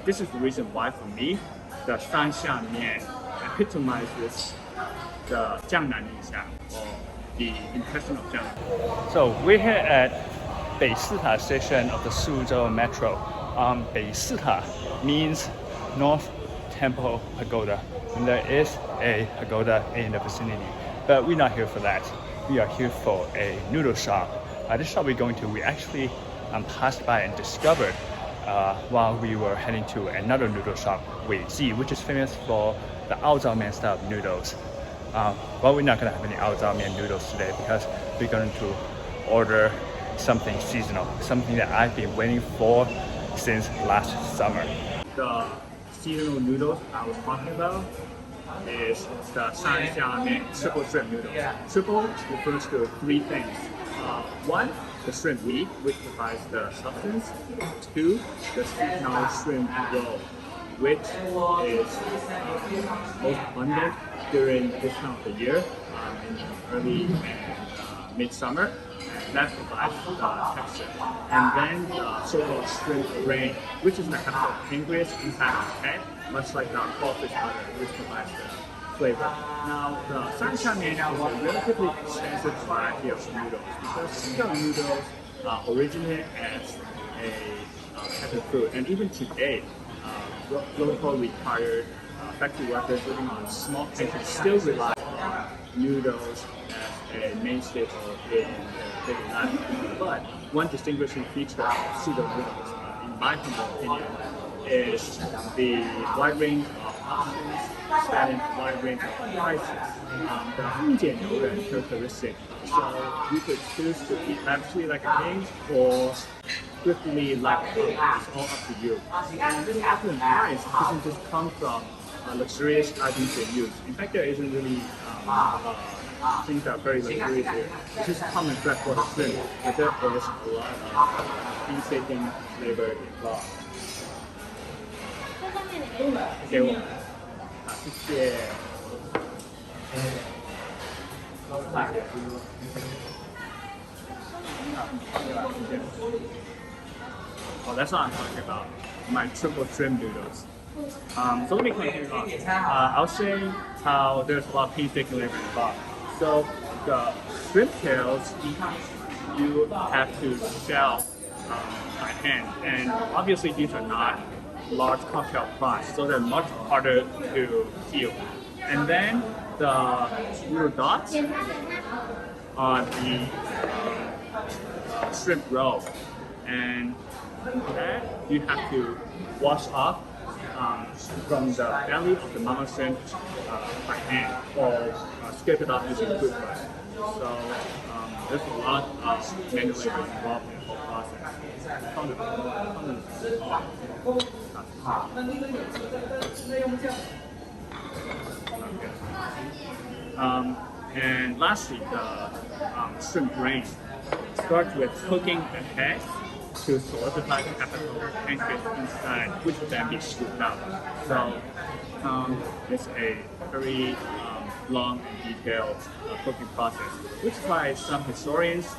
this is the reason why for me, the 三虾面 epitomizes the Jiangnan印象 or the impression of Jiangnan. So we're here at 北四塔 station of the Suzhou metro. 北四塔 means North Temple Pagoda, and there is a pagoda in the vicinity. But we're not here for that. We are here for a noodle shop. This shop we're going to, we actually passed by and discovered while we were heading to another noodle shop, Wujiang, which is famous for the 熬糟面 style of noodles. Well, we're not going to have any 熬糟面 noodles today because we're going to order something seasonal, something that I've been waiting for since last summer. The seasonal noodles I was talking about is the 三虾面 triple shrimp noodles. Triple refers to three things. One, the shrimp meat, which provides the substance. Two, the seasonal shrimp roll, which is most abundant during this time of the year, in early and midsummer. That provides the texture. And then the so-called shrimp brain, which is the kind of pancreas inside the head, much like the crawfish butter, which provides the flavor. Now, the sanxiamian is a relatively extensive variety of noodles because Suzhou noodles originated as a peasant food, and even today, local retired factory workers living on small pensions still rely on noodles as a main staple in their daily life. But one distinguishing feature of Suzhou noodles, in my humble opinion, is the wide range of options spanning a wide range of prices. The 丰俭由人 characteristic. So you could choose to eat lavishly like a king or thriftily like a pig. It's all up to you. And this opulent price doesn't just come from luxurious items they use. In fact, there isn't really things that are very luxurious here. It's just common freshwater shrimp, but there is a lot of painstaking labor involved. 给我，谢谢。Well, that's what I'm talking about. My triple shrimp noodles. So let me continue on. I'll say how there's a lot of painstaking labor involved. So the shrimp tails, you have to shell by hand, and obviously these are not large cocktail prawns, so they're much harder to peel. And then the little dots on the shrimp roll, and that you have to wash off from the belly of the mama shrimp by hand or scrape it off using a toothbrush. So there's a lot of manual labor involved in the whole process. And lastly, the shrimp brain starts with cooking the head to solidify the capital pancreas inside, which will then be scooped out. So it's a very long and detailed cooking process, which is why some historians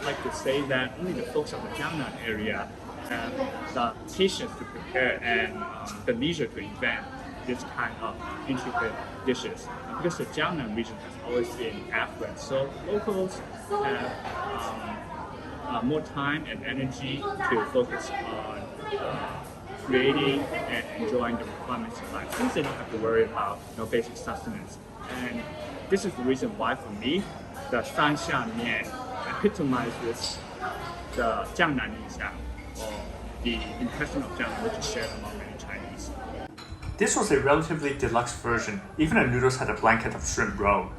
like to say that only the folks of the Jiangnan area have the patience to prepare and the leisure to invent this kind of intricate dishes. Because the Jiangnan region has always been affluent, so locals have more time and energy to focus on creating and enjoying the requirements of life, since they don't have to worry about basic sustenance. And this is the reason why, for me, the 三虾面 epitomizes the Jiangnan 印象 or the impression of Jiangnan, which is shared among many Chinese. This was a relatively deluxe version. Even the noodles had a blanket of shrimp roll.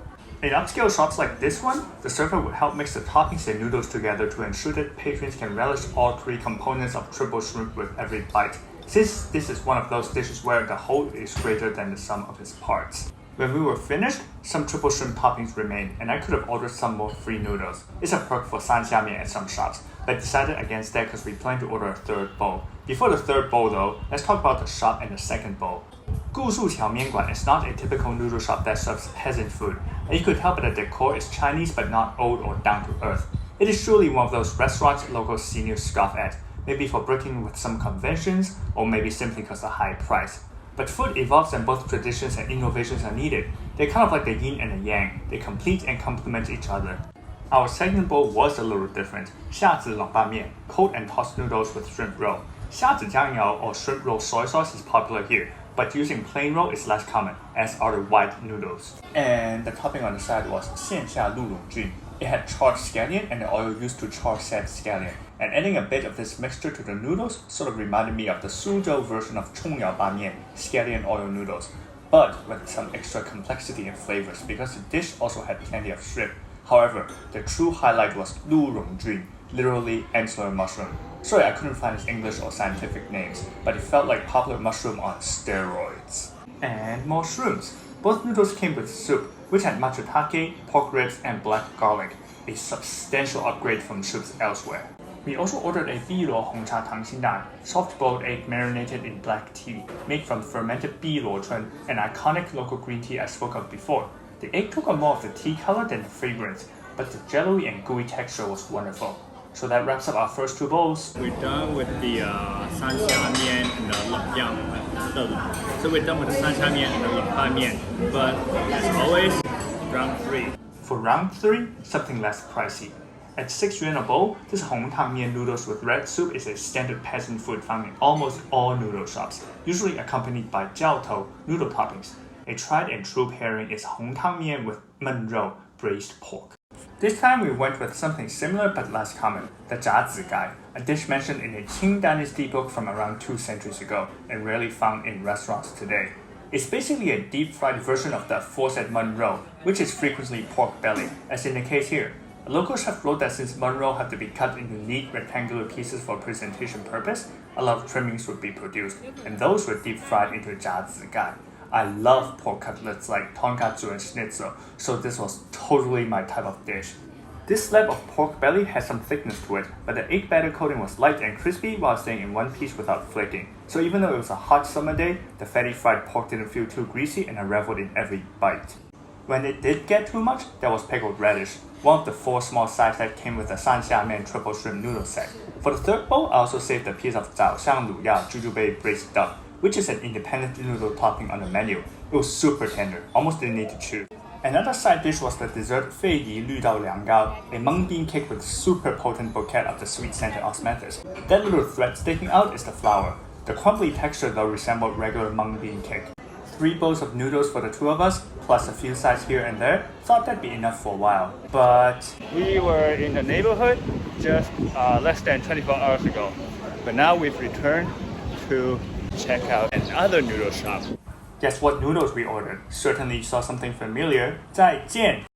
In upscale shops like this one, the server would help mix the toppings and noodles together to ensure that patrons can relish all three components of triple shrimp with every bite, since this is one of those dishes where the whole is greater than the sum of its parts. When we were finished, some triple shrimp toppings remained, and I could have ordered some more free noodles. It's a perk for 三虾面 at some shops, but decided against that because we plan to order a third bowl. Before the third bowl though, let's talk about the shop and the second bowl. 顾树桥面馆 is not a typical noodle shop that serves peasant food, and you could tell by the decor is Chinese but not old or down to earth. It is truly one of those restaurants locals seniors scoff at, maybe for breaking with some conventions, or maybe simply because of the high price. But food evolves and both traditions and innovations are needed. They're kind of like the yin and the yang. They complete and complement each other. Our second bowl was a little different. 虾子冷拌面, cold and tossed noodles with shrimp roll. 虾子酱油 or shrimp roll soy sauce is popular here, but using plain roll is less common, as are the white noodles. And the topping on the side was 线下鹿茸菌. It had charred scallion and the oil used to char said scallion. And adding a bit of this mixture to the noodles sort of reminded me of the Suzhou version of 葱油拌面, scallion oil noodles, but with some extra complexity and flavors because the dish also had plenty of shrimp. However, the true highlight was 鹿茸菌, literally ancillary mushroom. Sorry, I couldn't find its English or scientific names, but it felt like popular mushroom on steroids. And more shrooms. Both noodles came with soup, which had matsutake, pork ribs, and black garlic, a substantial upgrade from soups elsewhere. We also ordered a 碧螺红茶溏心蛋, soft-boiled egg marinated in black tea, made from fermented 碧螺春, an iconic local green tea I spoke of before. The egg took on more of the tea color than the fragrance, but the jello-y and gooey texture was wonderful. So that wraps up our first two bowls. We're done with the 三虾面 and the 冷样 So we're done with the 三虾面 and the 冷拌面. But as always, round 3. For round 3, something less pricey. At 6 yuan a bowl, this Hong Tang Mian noodles with red soup is a standard peasant food found in almost all noodle shops, usually accompanied by jiao tou, noodle toppings. A tried and true pairing is Hong Tang Mian with men rou, braised pork. This time we went with something similar but less common, the jiazi gai, a dish mentioned in a Qing Dynasty book from around 2 centuries ago and rarely found in restaurants today. It's basically a deep-fried version of the aforesaid men rou, which is frequently pork belly, as in the case here. A local chef wrote that since men rou have to be cut into neat rectangular pieces for presentation purpose, a lot of trimmings would be produced, and those were deep-fried into jiazi gai. I love pork cutlets like tonkatsu and schnitzel, so this was totally my type of dish. This slab of pork belly had some thickness to it, but the egg batter coating was light and crispy while staying in one piece without flaking. So even though it was a hot summer day, the fatty fried pork didn't feel too greasy and I reveled in every bite. When it did get too much, there was pickled radish, one of the 4 small sides that came with the sanxiamen triple shrimp noodle set. For the third bowl, I also saved a piece of 早香卤鸭 jujube braised duck, which is an independent noodle topping on the menu. It was super tender, almost didn't need to chew. Another side dish was the dessert 费宜绿豆凉糕, a mung bean cake with super potent bouquet of the sweet-scented osmanthus. That little thread sticking out is the flour. The crumbly texture though resembled regular mung bean cake. 3 bowls of noodles for the 2 of us, plus a few sides here and there. Thought that'd be enough for a while, but We were in the neighborhood just less than 24 hours ago. But now we've returned to check out another noodle shop. guess what noodles we ordered? Certainly saw something familiar. 再见!